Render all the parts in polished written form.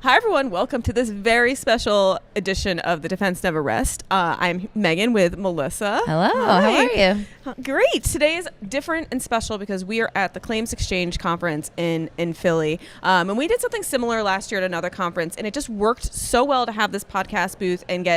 Hi, everyone. Welcome to this very special edition of The Defense Never Rest. I'm Megan with Melissa. Hello. Hi. How are you? Great. Today is different and special because we are at the Claims Exchange Conference in Philly. And we did something similar last year at another conference, and it just worked so well to have this podcast booth and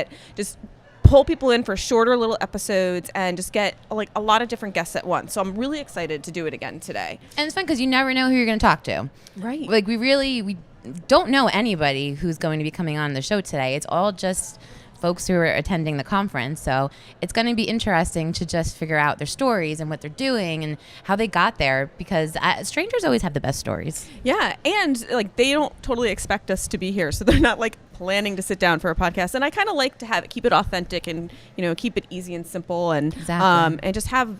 pull people in for shorter little episodes and just get like a lot of different guests at once. So I'm really excited to do it again today. And it's fun because you never know who you're going to talk to. Right. Like we don't know anybody who's going to be coming on the show today. It's all just folks who are attending the conference. So it's going to be interesting to just figure out their stories and what they're doing and how they got there, because strangers always have the best stories. Yeah. And like they don't totally expect us to be here. So they're not like planning to sit down for a podcast. And I kind of like to keep it authentic and, keep it easy and simple and and just have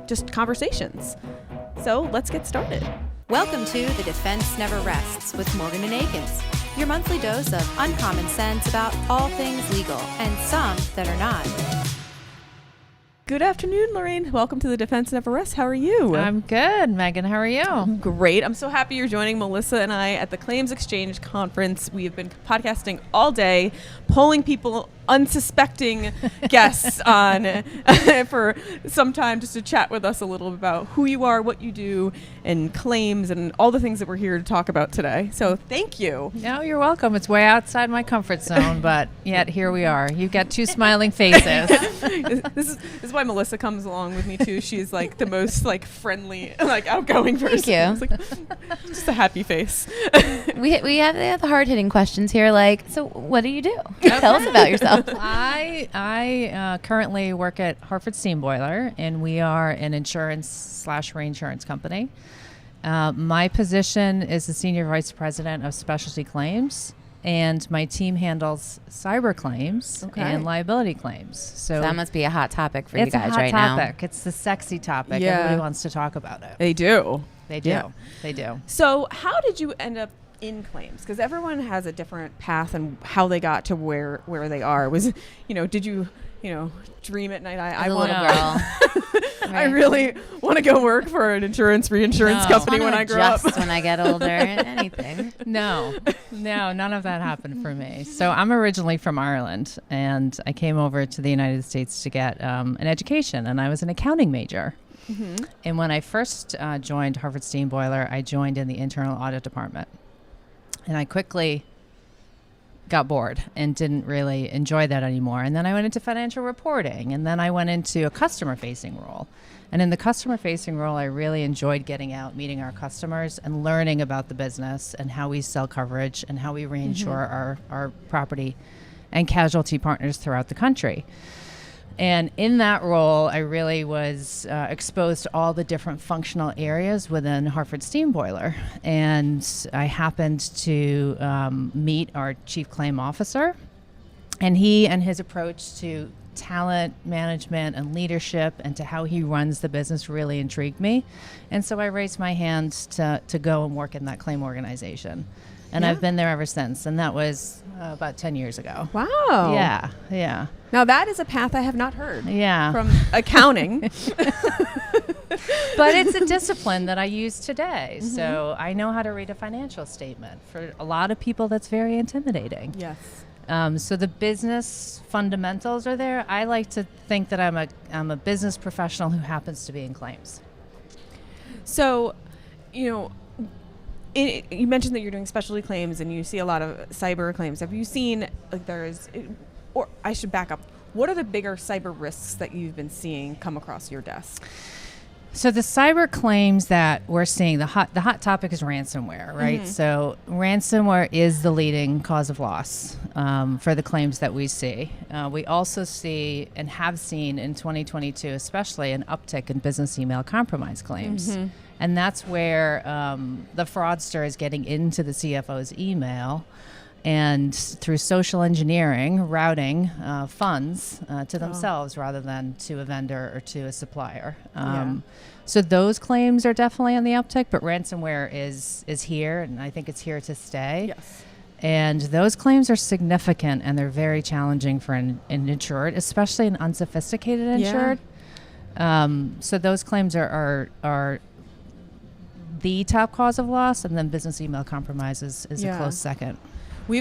just conversations. So let's get started. Welcome to The Defense Never Rests with Morgan Akins, your monthly dose of uncommon sense about all things legal and some that are not. Good afternoon, Lorraine. Welcome to The Defense Never Rests. How are you? I'm good, Megan. How are you? Great. I'm so happy you're joining Melissa and I at the Claims Exchange Conference. We have been podcasting all day, polling people, unsuspecting guests on for some time just to chat with us a little about who you are, what you do, and claims and all the things that we're here to talk about today. So thank you. No, you're welcome. It's way outside my comfort zone, but yet here we are. You've got two smiling faces. This is why Melissa comes along with me too. She's like the most friendly, outgoing person. Thank you. It's just a happy face. We have the hard-hitting questions here. So what do you do? Tell us about yourself. I currently work at Hartford Steam Boiler, and we are an insurance/reinsurance company. My position is the Senior Vice President of Specialty Claims, and my team handles cyber claims and liability claims. So that must be a hot topic for you guys right now. It's a hot topic. It's the sexy topic. Yeah. Everybody wants to talk about it. They do. They do. Yeah. They do. So how did you end up in claims? Because everyone has a different path and how they got to where they are. Did you dream at night? I want to girl. I really want to go work for an reinsurance company when I grow up. When I get older, anything. No, none of that happened for me. So I'm originally from Ireland, and I came over to the United States to get an education, and I was an accounting major. Mm-hmm. And when I first joined Hartford Steam Boiler, I joined in the internal audit department. And I quickly got bored and didn't really enjoy that anymore. And then I went into financial reporting, and then I went into a customer-facing role. And in the customer-facing role, I really enjoyed getting out, meeting our customers, and learning about the business and how we sell coverage and how we reinsure our property and casualty partners throughout the country. And in that role, I really was exposed to all the different functional areas within Hartford Steam Boiler. And I happened to meet our chief claim officer, and he and his approach to talent management and leadership and to how he runs the business really intrigued me. And so I raised my hand to go and work in that claim organization. And I've been there ever since. And that was about 10 years ago. Wow. Yeah. Now that is a path I have not heard. Yeah. From accounting. But it's a discipline that I use today. Mm-hmm. So I know how to read a financial statement. For a lot of people, that's very intimidating. Yes. So the business fundamentals are there. I like to think that I'm a business professional who happens to be in claims. So, you mentioned that you're doing specialty claims and you see a lot of cyber claims. Have you seen or I should back up. What are the bigger cyber risks that you've been seeing come across your desk? So the cyber claims that we're seeing, the hot topic is ransomware, right? Mm-hmm. So ransomware is the leading cause of loss for the claims that we see. We also see and have seen in 2022, especially an uptick in business email compromise claims. Mm-hmm. And that's where the fraudster is getting into the CFO's email and through social engineering, routing funds to themselves rather than to a vendor or to a supplier. So those claims are definitely on the uptick, but ransomware is here, and I think it's here to stay. Yes. And those claims are significant, and they're very challenging for an insured, especially an unsophisticated insured. So those claims are the top cause of loss, and then business email compromise is a close second. We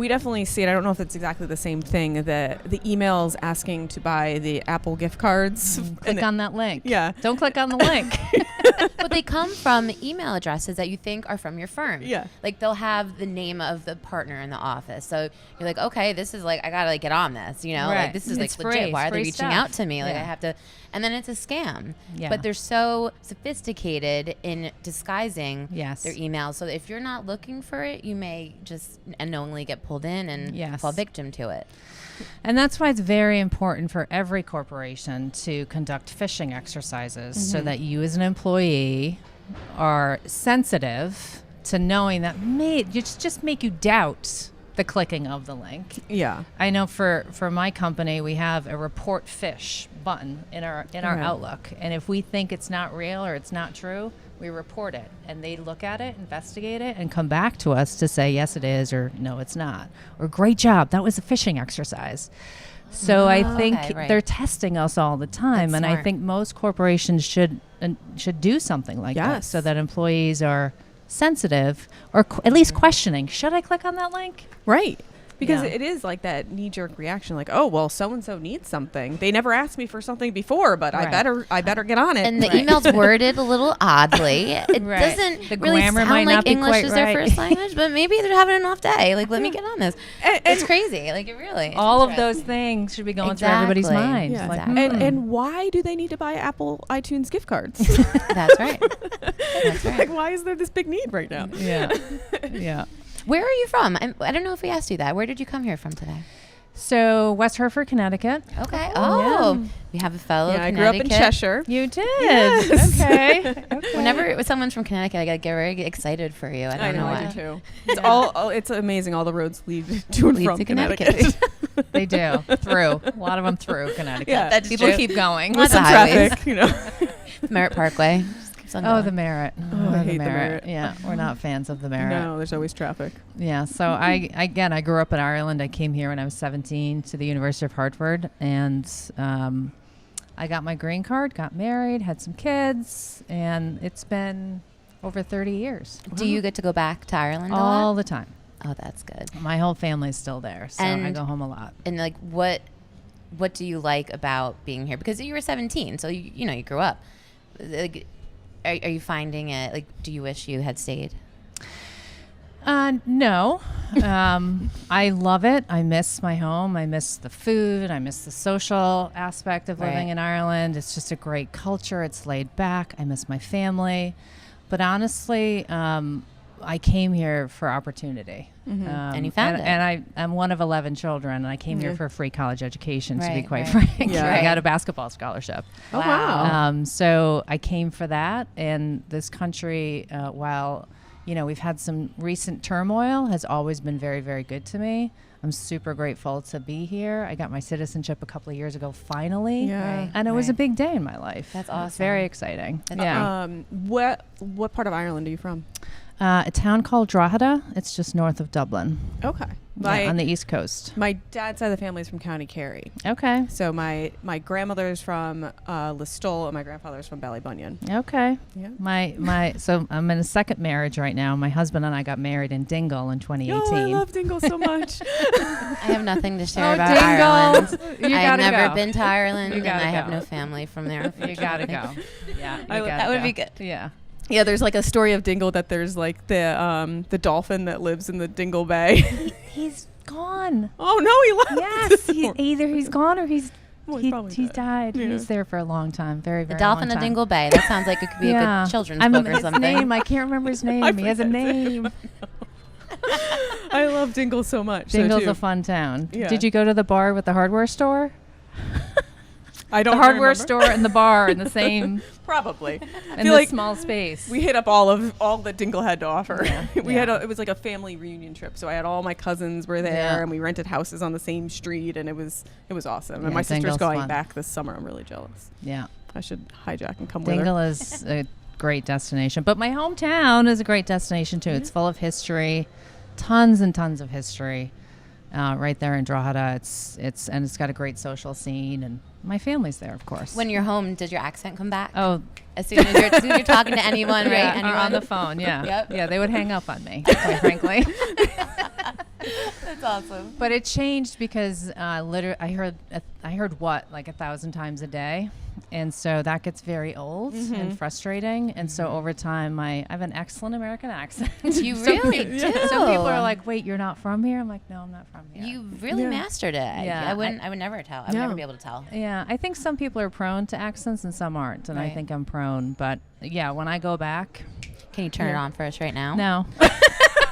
definitely see it. I don't know if it's exactly the same thing. The emails asking to buy the Apple gift cards. Click on that link. Yeah. Don't click on the link. But they come from email addresses that you think are from your firm. Yeah. Like they'll have the name of the partner in the office. So you're like, okay, this is like, I gotta like get on this, you know, Right. like this is It's like legit. free. Why It's are they free reaching stuff. out to me? Like Yeah. I have to, and then it's a scam. Yeah. But they're so sophisticated in disguising Yes. their emails. So if you're not looking for it, you may just unknowingly get pulled in and Yes. fall victim to it. And that's why it's very important for every corporation to conduct phishing exercises so that you as an employee are sensitive to knowing that may just make you doubt the clicking of the link. Yeah. I know for my company, we have a report phish button in our Outlook. And if we think it's not real or it's not true, we report it. And they look at it, investigate it, and come back to us to say, yes, it is, or no, it's not. Or great job, that was a phishing exercise. So I think okay, right. they're testing us all the time. That's and I smart. think most corporations should do something like that Yes. so that employees are sensitive or at least questioning, should I click on that link? Right. Because Yeah. it is like that knee-jerk reaction, like, oh, well, so-and-so needs something. They never asked me for something before, but Right. I better get on it. And the email's worded a little oddly. It Right. doesn't The really grammar sound might like not be English quite is their right. first language, but maybe they're having an off day. Like, let me get on this. It's crazy. Like, it really. It's All of those interesting. things should be going through everybody's Exactly. mind. Yeah. Like, Exactly. And why do they need to buy Apple iTunes gift cards? That's right. That's right. Like, why is there this big need right now? yeah. Yeah. Where are you from? I don't know if we asked you that. Where did you come here from today? So West Hartford, Connecticut. Okay. Oh, Oh, we have a fellow Yeah, I grew up in Connecticut. Cheshire. You did. Yes. Okay. Whenever someone's from Connecticut, I get very excited for you. I don't know I why. do too. It's it's amazing. All the roads lead to and Lead from to Connecticut. They do. Through. A lot of them through Connecticut. Yeah. That's People true. keep going. Lots With of some highways. traffic, you know. Merritt Parkway. Just keeps on Oh, going. the Merritt. I hate the Merritt. Yeah, we're not fans of the Merritt. No, there's always traffic. Yeah, so I grew up in Ireland. I came here when I was 17 to the University of Hartford, and I got my green card, got married, had some kids, and it's been over 30 years. Do you get to go back to Ireland a All lot? the time. Oh, that's good. My whole family's still there, so I And- go home a lot. And like, what do you like about being here? Because you were 17, so you grew up. Like, are you finding it? Like, do you wish you had stayed? No. I love it. I miss my home. I miss the food. I miss the social aspect of living Right. in Ireland. It's just a great culture. It's laid back. I miss my family. But honestly, I came here for opportunity. And you found it. And I'm one of 11 children, and I came here for a free college education, to be Right, quite right. frank. Yeah. I got a basketball scholarship. Oh, wow. So I came for that, and this country, while we've had some recent turmoil, has always been very, very good to me. I'm super grateful to be here. I got my citizenship a couple of years ago, finally, Yeah. Right. and it was a big day in my life. That's It was awesome. very exciting. That's yeah, What part of Ireland are you from? a town called Drogheda. It's just north of Dublin, Okay. on the east coast. My dad's side of the family is from County Kerry. Okay. So my grandmother's from Listowel and my grandfather's from Ballybunion. Okay. Yeah. So I'm in a second marriage right now. My husband and I got married in Dingle in 2018. Oh, I love Dingle so much. I have nothing to share Oh, about Dingle. Ireland. You I've gotta never go. been to Ireland, You and I gotta have go. no family from there. You gotta go. Yeah, you gotta that would go. be good. Yeah. Yeah, there's like a story of Dingle that there's like the dolphin that lives in the Dingle Bay. He's gone. Oh no, he left. Yes, either he's gone or he's Well, he's probably he's dead. died. Yeah. He was there for a long time, very, The very Dolphin long of time. Dingle Bay. That sounds like it could be a good children's book or his something. name. I can't remember his name. He has a forget name. I love Dingle so much. Dingle's so a fun town. Yeah. Did you go to the bar with the hardware store? I don't The hardware remember. store and the bar in the same Probably. in feel the like small space. We hit up all that Dingle had to offer. We Yeah. it was like a family reunion trip. So I had all my cousins were there, Yeah. and we rented houses on the same street, and it was awesome. Yeah, And my sister's Dingle's going fun. back this summer. I'm really jealous. Yeah. I should hijack and come with Dingle her. is a great destination, but my hometown is a great destination too. It's full of history, tons and tons of history. Right there in Drogheda, it's got a great social scene, and my family's there, of course. When you're home, does your accent come back? oh, As soon as you're talking to anyone, right? yeah, Anyone on the phone, yeah, Yep. yeah, they would hang up on me, quite frankly. That's awesome. But it changed because literally I heard what like 1,000 times a day, and so that gets very old and frustrating. And so over time, I have an excellent American accent. You really do. Some people are like, "Wait, you're not from here?" I'm like, "No, I'm not from here." You really mastered it. Yeah. I would never tell. I would never be able to tell. Yeah, I think some people are prone to accents and some aren't, and I think I'm prone. But yeah, when I go back, Can you turn it on for us right now? no.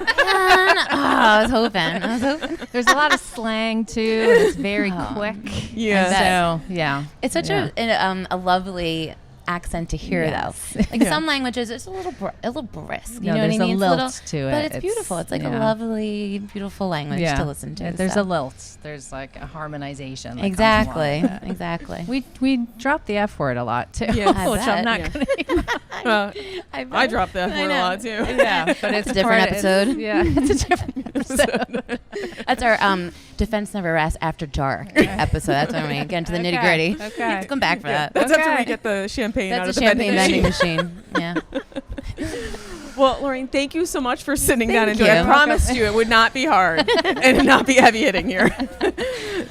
I was hoping. There's a lot of slang too. And it's very quick. Yeah. So yeah, It's such a lovely accent to hear, though. Like some languages, it's a little brisk. You know what I there's mean? a lilt It's to it. but it's beautiful. It's like a lovely, beautiful language to listen to. There's so. a lilt. There's like a harmonization. that comes Exactly. along with it. Exactly. We drop the F word a lot too, Yeah. I which I'm bet. not going to. I drop that word a lot too. Yeah, but it's a different episode. Yeah, it's a different episode. That's our Defense Never Rests After Dark episode. That's when we get into the nitty gritty. Okay. Come back for that. That's after we get the champagne out That's of a the champagne vending machine. Yeah. Well, Lorraine, thank you so much for sitting down and Thank doing it. I you. promised you it would not be hard and not be heavy hitting here.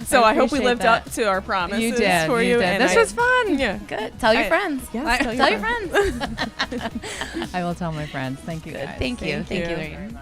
So I hope we appreciate lived that. up to our promises You did. for you you. did. And This was fun. Yeah. Good. Tell your friends. Yes, Tell your friends. I will tell my friends. Thank you guys. Thank you. Thank you. Lorraine.